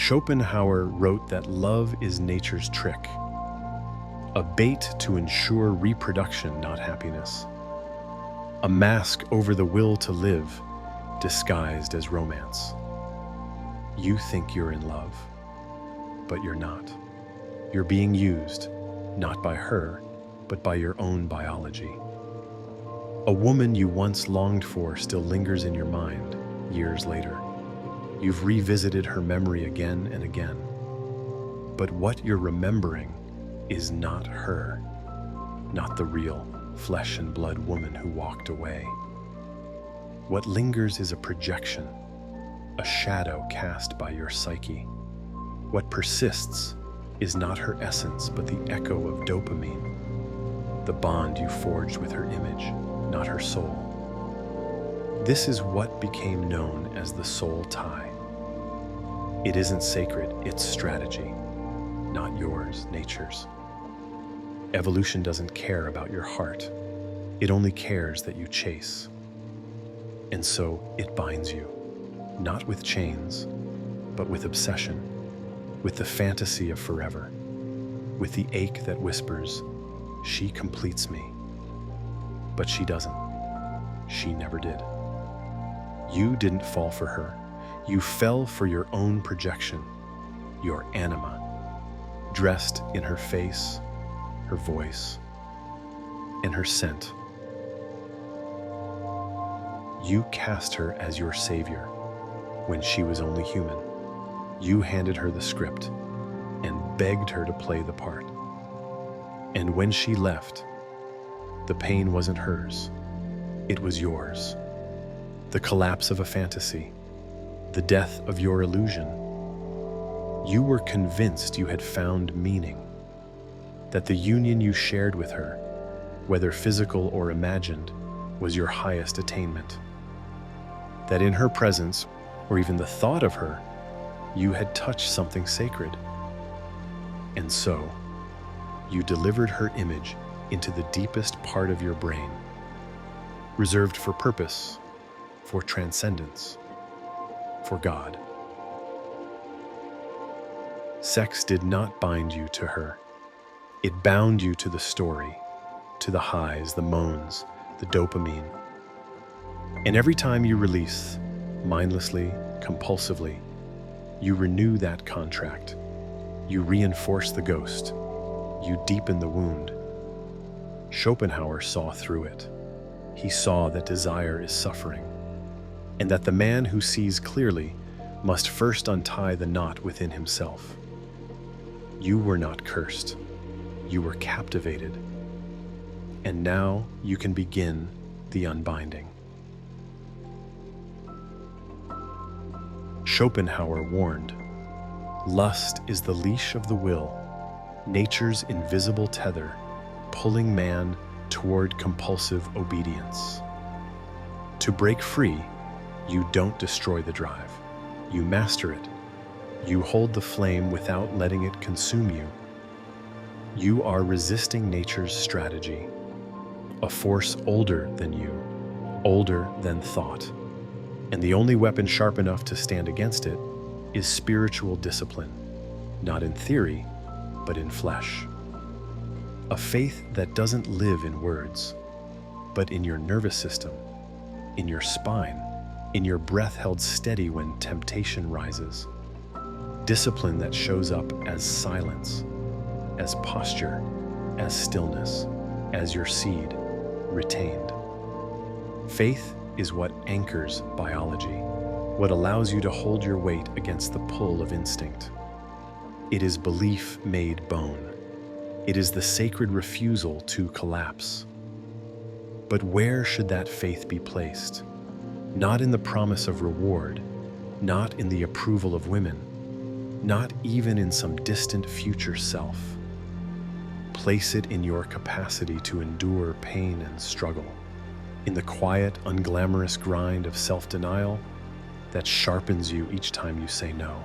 Schopenhauer wrote that love is nature's trick, a bait to ensure reproduction, not happiness, a mask over the will to live, disguised as romance. You think you're in love, but you're not. You're being used, not by her, but by your own biology. A woman you once longed for still lingers in your mind years later. You've revisited her memory again and again. But what you're remembering is not her, not the real flesh and blood woman who walked away. What lingers is a projection, a shadow cast by your psyche. What persists is not her essence, but the echo of dopamine, the bond you forged with her image, not her soul. This is what became known as the soul tie. It isn't sacred, it's strategy, not yours, nature's. Evolution doesn't care about your heart. It only cares that you chase. And so it binds you, not with chains, but with obsession, with the fantasy of forever, with the ache that whispers, she completes me. But she doesn't. She never did. You didn't fall for her. You fell for your own projection, your anima, dressed in her face, her voice, and her scent. You cast her as your savior when she was only human. You handed her the script and begged her to play the part. And when she left, the pain wasn't hers, it was yours. The collapse of a fantasy, the death of your illusion. You were convinced you had found meaning, that the union you shared with her, whether physical or imagined, was your highest attainment. That in her presence, or even the thought of her, you had touched something sacred. And so, you delivered her image into the deepest part of your brain, reserved for purpose, for transcendence, for God. Sex did not bind you to her. It bound you to the story, to the highs, the moans, the dopamine. And every time you release, mindlessly, compulsively, you renew that contract. You reinforce the ghost. You deepen the wound. Schopenhauer saw through it. He saw that desire is suffering, and that the man who sees clearly must first untie the knot within himself. You were not cursed. You were captivated. And now you can begin the unbinding. Schopenhauer warned, lust is the leash of the will, nature's invisible tether, pulling man toward compulsive obedience. To break free, you don't destroy the drive. You master it. You hold the flame without letting it consume you. You are resisting nature's strategy, a force older than you, older than thought. And the only weapon sharp enough to stand against it is spiritual discipline, not in theory, but in flesh. A faith that doesn't live in words, but in your nervous system, in your spine, in your breath held steady when temptation rises. Discipline that shows up as silence, as posture, as stillness, as your seed, retained. Faith is what anchors biology, what allows you to hold your weight against the pull of instinct. It is belief made bone. It is the sacred refusal to collapse. But where should that faith be placed? Not in the promise of reward, not in the approval of women, not even in some distant future self. Place it in your capacity to endure pain and struggle, in the quiet, unglamorous grind of self-denial that sharpens you each time you say no,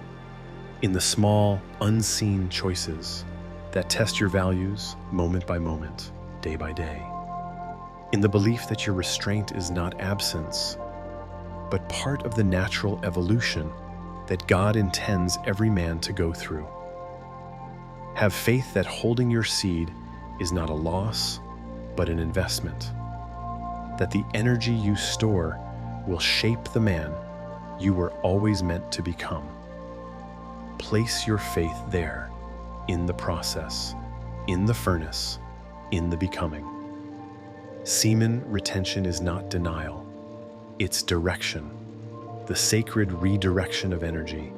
in the small, unseen choices that test your values moment by moment, day by day, in the belief that your restraint is not absence, but part of the natural evolution that God intends every man to go through. Have faith that holding your seed is not a loss, but an investment. That the energy you store will shape the man you were always meant to become. Place your faith there, in the process, in the furnace, in the becoming. Semen retention is not denial, it's direction, the sacred redirection of energy,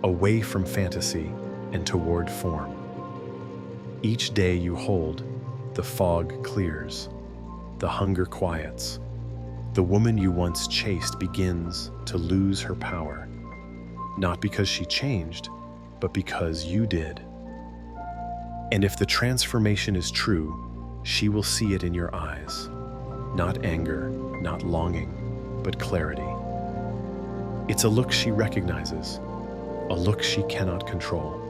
away from fantasy and toward form. Each day you hold, the fog clears, the hunger quiets. The woman you once chased begins to lose her power, not because she changed, but because you did. And if the transformation is true, she will see it in your eyes, not anger, not longing, but clarity. It's a look she recognizes, a look she cannot control,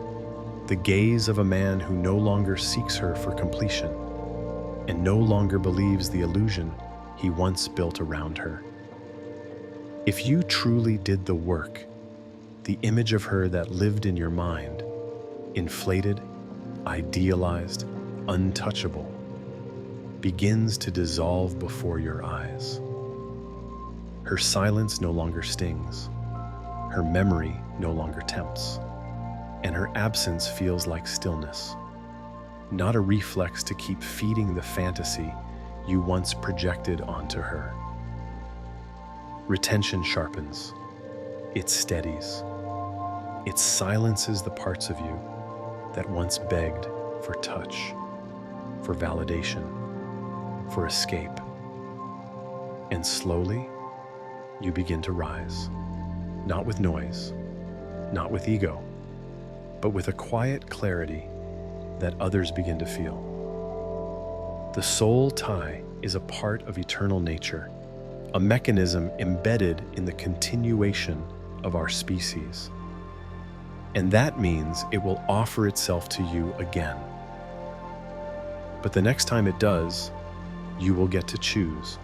the gaze of a man who no longer seeks her for completion and no longer believes the illusion he once built around her. If you truly did the work, the image of her that lived in your mind, inflated, idealized, untouchable, begins to dissolve before your eyes. Her silence no longer stings, her memory no longer tempts, and her absence feels like stillness, not a reflex to keep feeding the fantasy you once projected onto her. Retention sharpens, it steadies, it silences the parts of you that once begged for touch, for validation, for escape. And slowly, you begin to rise, not with noise, not with ego, but with a quiet clarity that others begin to feel. The soul tie is a part of eternal nature, a mechanism embedded in the continuation of our species. And that means it will offer itself to you again. But the next time it does, you will get to choose.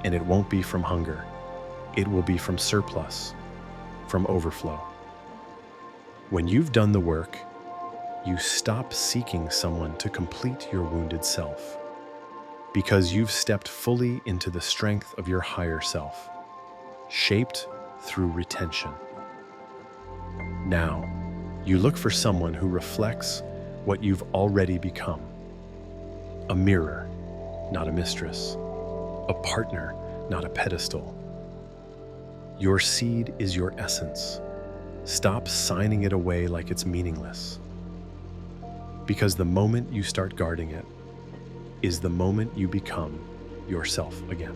And it won't be from hunger. It will be from surplus, from overflow. When you've done the work, you stop seeking someone to complete your wounded self, because you've stepped fully into the strength of your higher self, shaped through retention. Now, you look for someone who reflects what you've already become. A mirror, not a mistress. A partner, not a pedestal. Your seed is your essence. Stop signing it away like it's meaningless. Because the moment you start guarding it is the moment you become yourself again.